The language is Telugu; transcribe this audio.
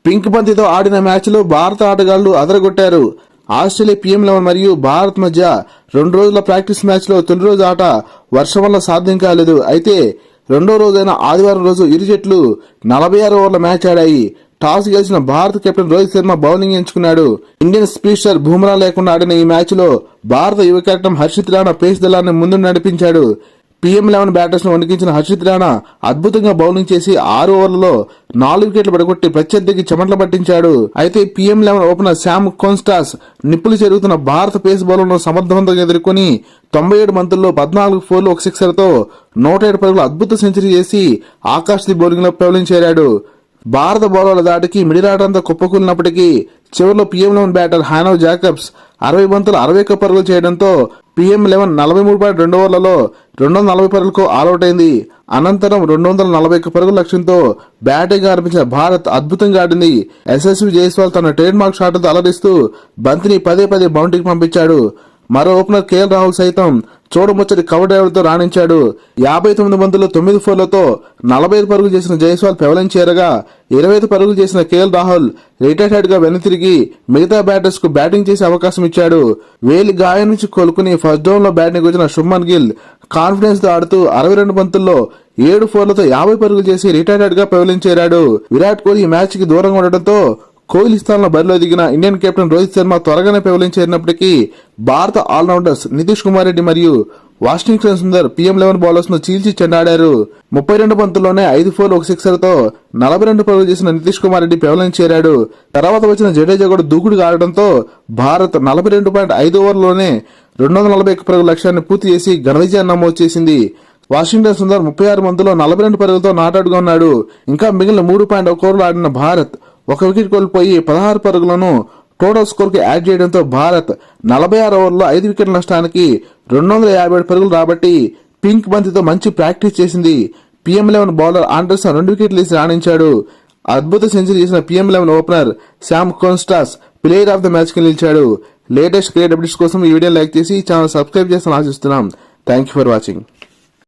పింక్ బంతితో ఆడిన మ్యాచ్లో భారత ఆటగాళ్లు అదరగొట్టారు. ఆస్ట్రేలియా PM11 మరియు భారత్ మధ్య 2 రోజుల ప్రాక్టీస్ మ్యాచ్లో తొలి రోజు ఆట వర్షం వల్ల సాధ్యం కాలేదు. అయితే రెండో రోజైన ఆదివారం రోజు ఇరు జట్లు 46 ఓవర్ల మ్యాచ్ ఆడాయి. టాస్ గెలిచిన భారత కెప్టెన్ రోహిత్ శర్మ బౌలింగ్ ఎంచుకున్నాడు. ఇండియన్ స్పీషర్ బుమ్రా లేకుండా ఆడిన ఈ మ్యాచ్లో భారత యువ కెప్టెన్ హర్షిత్ రాణా పేస్ దళాన్ని ముందు నడిపించాడు. PM11 బ్యాటర్స్ ను వణికించిన హర్షిత్ రాణా అద్భుతంగా బౌలింగ్ చేసి 6 ఓవర్లలో 4 వికెట్లు పడగొట్టి ప్రత్యర్థికి చెమటలు పట్టించాడు. అయితే PM11 ఓపెనర్ శామ్ కోన్స్టాస్ నిప్పులు చెరుగుతున్న భారత పేస్ బౌలర్లను సమర్థవంతంగా ఎదుర్కొని 97 బంతుల్లో 14 ఫోర్లు 1 సిక్సర్తో 107 పరుగుల అద్భుత సెంచరీ చేసి ఆకాశ్దీప్ బౌలింగ్ లో పెవలింగ్ చేరాడు. భారత బౌలర్ల దాటికి మిడిలాటంతా కుప్పకూలినప్పటికీ చివరిలో PM11 బ్యాటర్ హానవ్ జాకబ్స్ 60 బంతులు 61 పరుగులు చేయడంతో PM11 43.2 ఓవర్లలో 240 పరుగులకు ఆల్అౌట్ అయింది. అనంతరం 241 పరుగుల లక్ష్యంతో బ్యాటింగ్ ఆరంభించిన భారత్ అద్భుతంగా ఆడింది. యశస్వి జైస్వాల్ తన ట్రేడ్ మార్క్ షాట్లతో అలరిస్తూ బంతిని పదే బౌండరీకి పంపించాడు. మరో ఓపెనర్ KL రాహుల్ సైతం చూడముచ్చటి కవర్ డ్రైవర్తో రాణించాడు. 59 బంతుల్లో 9 ఫోర్లతో 45 పరుగులు చేసిన జైస్వాల్ పెవలింగ్ చేరగా 25 పరుగులు చేసిన KL రాహుల్ రైట్ హ్యాండ్ గా వెనుతిరిగి మిగతా బ్యాటర్స్ కు బ్యాటింగ్ చేసే అవకాశం ఇచ్చాడు. వేలి గాయం నుంచి కోలుకుని ఫస్ట్ డౌన్ లో బ్యాటింగ్ వచ్చిన శుభ్మన్ గిల్ కాన్ఫిడెన్స్ తో ఆడుతూ 62 బంతుల్లో 7 ఫోర్లతో 50 పరుగులు చేసి రైట్ హ్యాండ్ గా పెవలింగ్ చేరాడు. విరాట్ కోహ్లీ ఈ మ్యాచ్ కి దూరంగా ఉండడంతో కోహ్లీ స్థానంలో బరిలో దిగిన ఇండియన్ కెప్టెన్ రోహిత్ శర్మ త్వరగానే పెవలింగ్ చేరినప్పటికీ భారత ఆల్రౌండర్స్ నితీష్ కుమార్ రెడ్డి మరియు వాషింగ్టన్ సుందర్ PM11 బౌలర్స్ ను చీల్చి చెండాడారు. 32 బంతుల్లోనే 5 ఫోర్లు 1 సిక్సర్తో 42 పరుగులు చేసిన నితీష్ కుమార్ రెడ్డి పెవలింగ్ చేరాడు. తర్వాత వచ్చిన జడేజా కూడా దూకుడుగా ఆడడంతో భారత్ 42.5 ఓవర్లలోనే 241 పరుగుల లక్ష్యాన్ని పూర్తి చేసి ఘన విజయాన్ని నమోదు చేసింది. వాషింగ్టన్ సుందర్ 36 బంతుల్లో 42 పరుగులతో నాటౌట్గా ఉన్నాడు. ఇంకా మిగిలిన 3.1 ఓవర్లు ఆడిన భారత్ 1 వికెట్ కోల్పోయి 16 పరుగులను టోటల్ స్కోర్ కి యాడ్ చేయడంతో భారత్ 46 ఓవర్లలో 5 వికెట్ల నష్టానికి 257 పరుగులు రాబట్టి పింక్ బంతితో మంచి ప్రాక్టీస్ చేసింది. PM11 బౌలర్ ఆండర్సన్ 2 వికెట్లు తీసి రాణించాడు. అద్భుత సెంచరీ చేసిన PM11 opener Sam Konstas player of the match కి నిలిచాడు. లేటెస్ట్ క్రికెట్ అప్డేట్స్ కోసం ఈ వీడియో లైక్ చేసి ఛానల్ సబ్స్క్రైబ్ చేస్తాను ఆశిస్తున్నాం. Thank you for watching.